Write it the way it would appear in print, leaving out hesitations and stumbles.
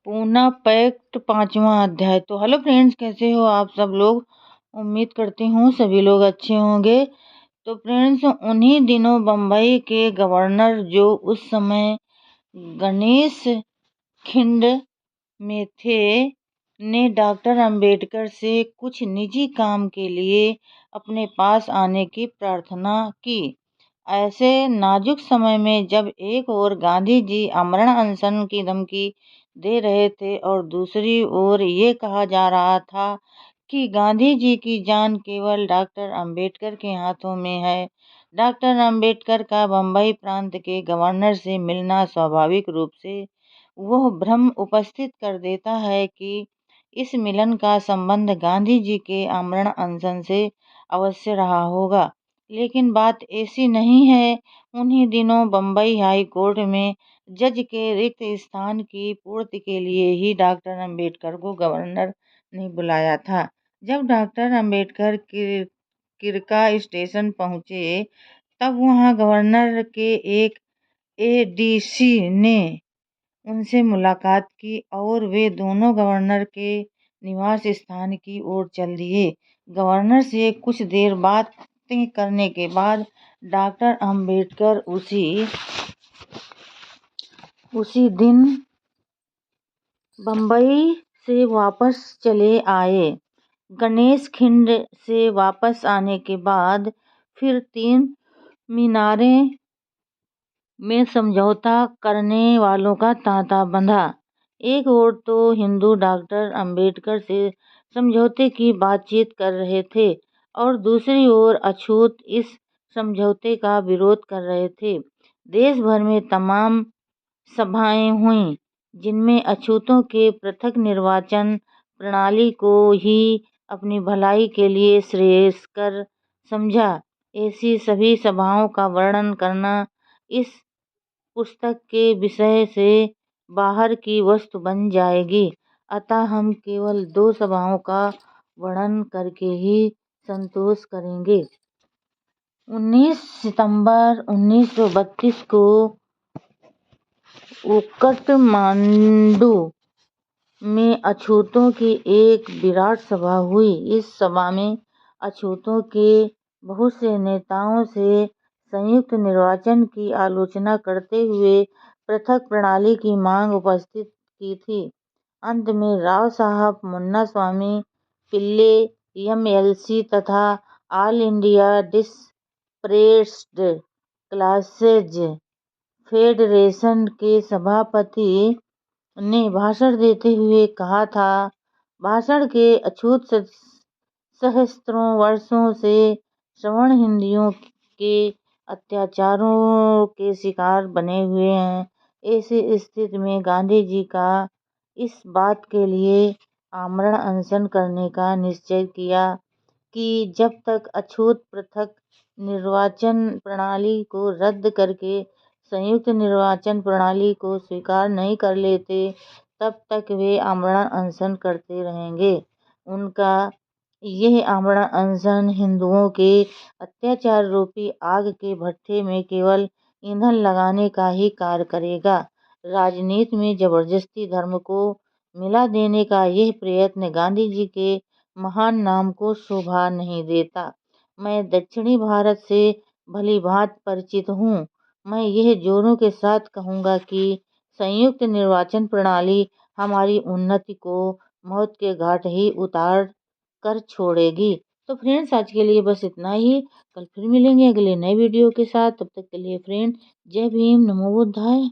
Poona pact 5वां अध्याय। तो हेलो फ्रेंड्स, कैसे हो आप सब लोग। उम्मीद करती हूँ सभी लोग अच्छे होंगे। तो फ्रेंड्स, उन्हीं दिनों बम्बई के गवर्नर, जो उस समय गणेश खिंड में थे, ने डॉक्टर अंबेडकर से कुछ निजी काम के लिए अपने पास आने की प्रार्थना की। ऐसे नाजुक समय में जब एक ओर गांधी जी आमरण अनशन की धमकी दे रहे थे और दूसरी ओर ये कहा जा रहा था कि गांधी जी की जान केवल डॉक्टर अंबेडकर के हाथों में है, डॉक्टर अंबेडकर का बम्बई प्रांत के गवर्नर से मिलना स्वाभाविक रूप से वह भ्रम उपस्थित कर देता है कि इस मिलन का संबंध गांधी जी के आमरण अनशन से अवश्य रहा होगा। लेकिन बात ऐसी नहीं है। उन्हीं दिनों बम्बई हाई कोर्ट में जज के रिक्त स्थान की पूर्ति के लिए ही डॉक्टर अंबेडकर को गवर्नर ने बुलाया था। जब डॉक्टर अंबेडकर किरका स्टेशन पहुंचे, तब वहां गवर्नर के एक एडीसी ने उनसे मुलाकात की और वे दोनों गवर्नर के निवास स्थान की ओर चल दिए। गवर्नर से कुछ देर बातें करने के बाद डॉक्टर अंबेडकर उसी दिन बम्बई से वापस चले आए। गणेश खिंड से वापस आने के बाद फिर 3 मीनारे में समझौता करने वालों का तांता बंधा। एक ओर तो हिंदू डॉक्टर अंबेडकर से समझौते की बातचीत कर रहे थे और दूसरी ओर अछूत इस समझौते का विरोध कर रहे थे। देश भर में तमाम सभाएं हुईं, जिनमें अछूतों के पृथक निर्वाचन प्रणाली को ही अपनी भलाई के लिए श्रेयस्कर समझा। ऐसी सभी सभाओं का वर्णन करना इस पुस्तक के विषय से बाहर की वस्तु बन जाएगी, अतः हम केवल 2 सभाओं का वर्णन करके ही संतोष करेंगे। 19 सितंबर 1932 को काठमांडू में अछूतों की एक विराट सभा हुई। इस सभा में अछूतों के बहुत से नेताओं से संयुक्त निर्वाचन की आलोचना करते हुए पृथक प्रणाली की मांग उपस्थित की थी। अंत में राव साहब मुन्नास्वामी पिल्ले एमएलसी तथा ऑल इंडिया डिसप्रेस्ड क्लासेज फेडरेशन के सभापति ने भाषण देते हुए कहा था, भाषण के अछूत सहस्त्रों वर्षों से सवर्ण हिंदुओं के अत्याचारों के शिकार बने हुए हैं। ऐसी स्थिति में गांधी जी का इस बात के लिए आमरण अनशन करने का निश्चय किया कि जब तक अछूत पृथक निर्वाचन प्रणाली को रद्द करके संयुक्त निर्वाचन प्रणाली को स्वीकार नहीं कर लेते, तब तक वे आमरण अनशन करते रहेंगे। उनका यह आमरण अनशन हिंदुओं के अत्याचार रूपी आग के भट्ठे में केवल ईंधन लगाने का ही कार्य करेगा। राजनीति में जबरदस्ती धर्म को मिला देने का यह प्रयत्न गांधी जी के महान नाम को शोभा नहीं देता। मैं दक्षिणी भारत से भली भांति परिचित हूँ। मैं यह जोरों के साथ कहूँगा कि संयुक्त निर्वाचन प्रणाली हमारी उन्नति को मौत के घाट ही उतार कर छोड़ेगी। तो फ्रेंड्स, आज के लिए बस इतना ही। कल फिर मिलेंगे अगले नए वीडियो के साथ। तब तक के लिए फ्रेंड, जय भीम, नमो बुद्धाय।